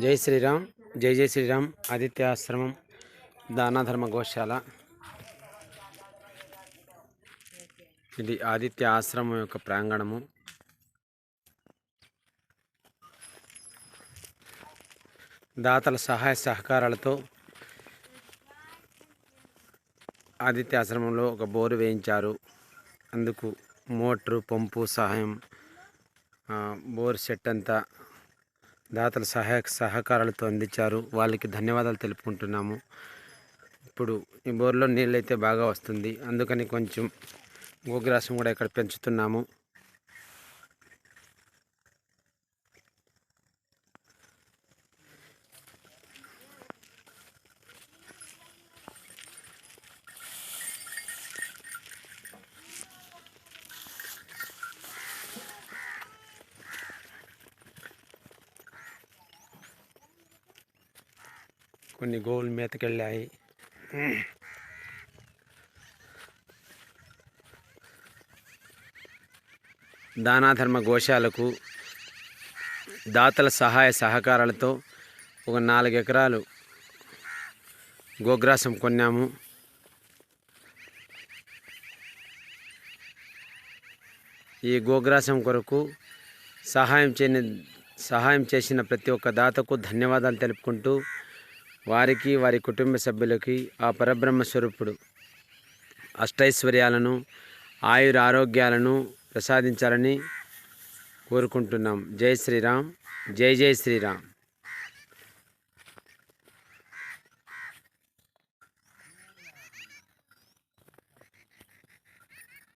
జై శ్రీరామ్. జై జై శ్రీరామ్. ఆదిత్య ఆశ్రమం దానధర్మ గోశాల. ఇది ఆదిత్య ఆశ్రమం యొక్క ప్రాంగణము. దాతల సహాయ సహకారాలతో ఆదిత్య ఆశ్రమంలో ఒక బోరు వేయించారు. అందుకు మోటారు పంపు సహాయం, బోర్ సెట్ అంతా దాతల సహకారాలతో అందించారు. వాళ్ళకి ధన్యవాదాలు తెలుపుకుంటున్నాము. ఇప్పుడు ఈ బోర్లో నీళ్ళు అయితే బాగా వస్తుంది, అందుకని కొంచెం గోగ్రాసం కూడా ఇక్కడ పెంచుతున్నాము. కొన్ని గోవులు మేతకెళ్ళాయి. దానాధర్మ గోశాలకు దాతల సహాయ సహకారాలతో ఒక 4 ఎకరాలు గోగ్రాసం కొన్నాము. ఈ గోగ్రాసం కొరకు సహాయం చేసిన ప్రతి ఒక్క దాతకు ధన్యవాదాలు తెలుపుకుంటూ, వారికి వారి కుటుంబ సభ్యులకి ఆ పరబ్రహ్మ స్వరూపుడు అష్టైశ్వర్యాలను ఆయుర ఆరోగ్యాలను ప్రసాదించాలని కోరుకుంటున్నాం. జై శ్రీరామ్. జై జై శ్రీరామ్.